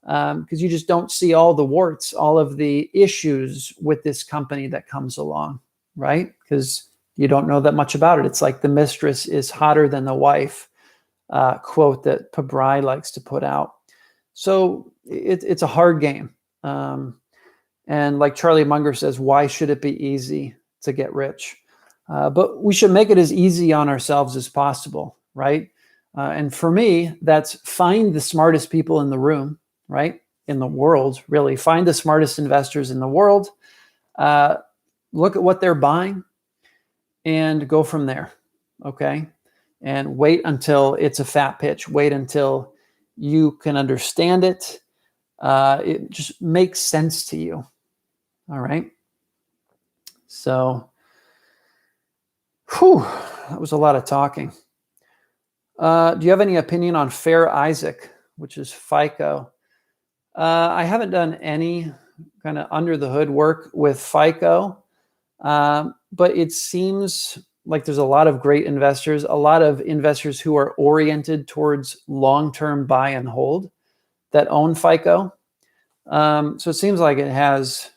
because you just don't see all the warts, all of the issues with this company that comes along, right? Because you don't know that much about it. It's like the mistress is hotter than the wife, quote that Pabrai likes to put out. So it's a hard game. And like Charlie Munger says, why should it be easy to get rich? But we should make it as easy on ourselves as possible, right? And for me, that's find the smartest people in the room, right? In the world, really. Find the smartest investors in the world. Look at what they're buying and go from there, okay? And wait until it's a fat pitch. Wait until you can understand it. It just makes sense to you, all right? So, that was a lot of talking. Do you have any opinion on Fair Isaac, which is FICO? I haven't done any kind of under the hood work with FICO, but it seems like there's a lot of great investors, a lot of investors who are oriented towards long-term buy and hold that own FICO. So it seems like it has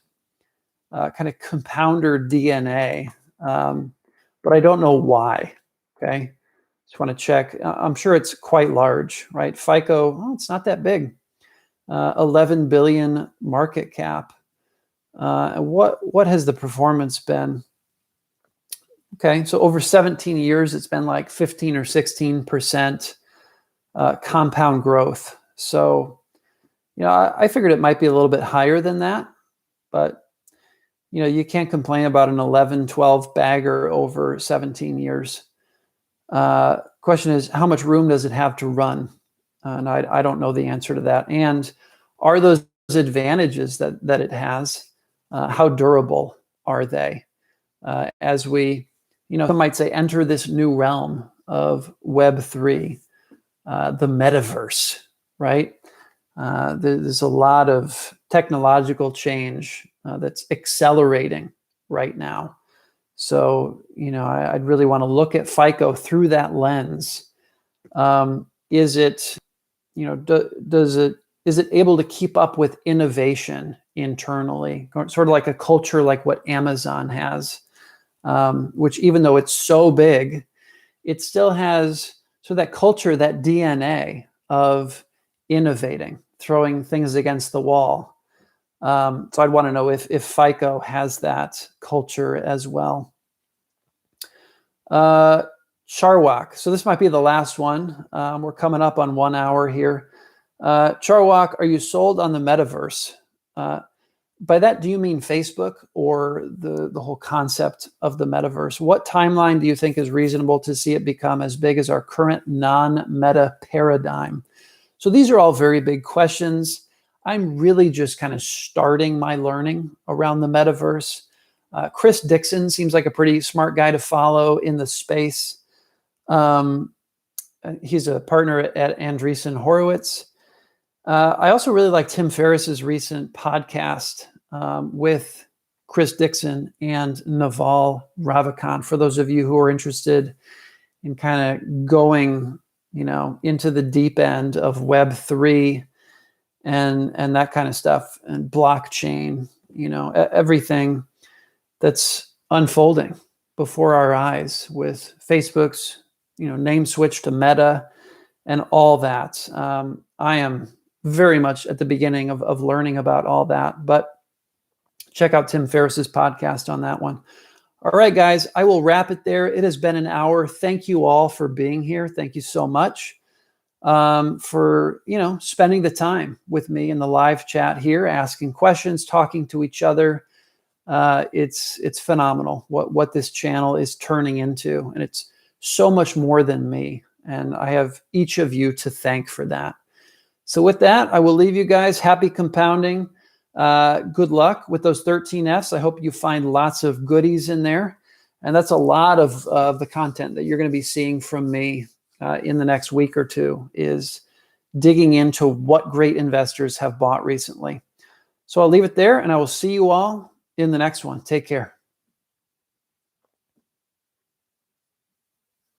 kind of compounder DNA, but I don't know why, okay? Just want to check. I'm sure it's quite large, right? FICO, well, it's not that big. 11 billion market cap. What has the performance been? Okay, so over 17 years, it's been like 15 or 16% compound growth. So, I figured it might be a little bit higher than that, but you can't complain about an 11, 12 bagger over 17 years. Question is, how much room does it have to run? And I don't know the answer to that. And are those advantages that it has, how durable are they? As we, some might say, enter this new realm of Web3, the metaverse, right? There's a lot of technological change that's accelerating right now. So, I'd really want to look at FICO through that lens. Is it, is it able to keep up with innovation internally, sort of like a culture like what Amazon has, which even though it's so big, it still has so that culture, that DNA of innovating, throwing things against the wall. So I'd want to know if FICO has that culture as well. Charwak. So this might be the last one. We're coming up on 1 hour here. Charwak, are you sold on the metaverse? By that, do you mean Facebook or the whole concept of the metaverse? What timeline do you think is reasonable to see it become as big as our current non-meta paradigm? So these are all very big questions. I'm really just kind of starting my learning around the metaverse. Chris Dixon seems like a pretty smart guy to follow in the space. He's a partner at Andreessen Horowitz. I also really like Tim Ferriss's recent podcast with Chris Dixon and Naval Ravikant. For those of you who are interested in kind of going, into the deep end of Web3 and that kind of stuff, and blockchain, everything that's unfolding before our eyes with Facebook's, name switch to Meta and all that. I am very much at the beginning of learning about all that, but check out Tim Ferriss's podcast on that one. All right, guys, I will wrap it there. It has been an hour. Thank you all for being here. Thank you so much for, spending the time with me in the live chat here, asking questions, talking to each other. It's phenomenal what this channel is turning into, and it's so much more than me. And I have each of you to thank for that. So with that, I will leave you guys. Happy compounding. Good luck with those 13 Fs. I hope you find lots of goodies in there. And that's a lot of the content that you're going to be seeing from me in the next week or two, is digging into what great investors have bought recently. So I'll leave it there, and I will see you all in the next one. Take care.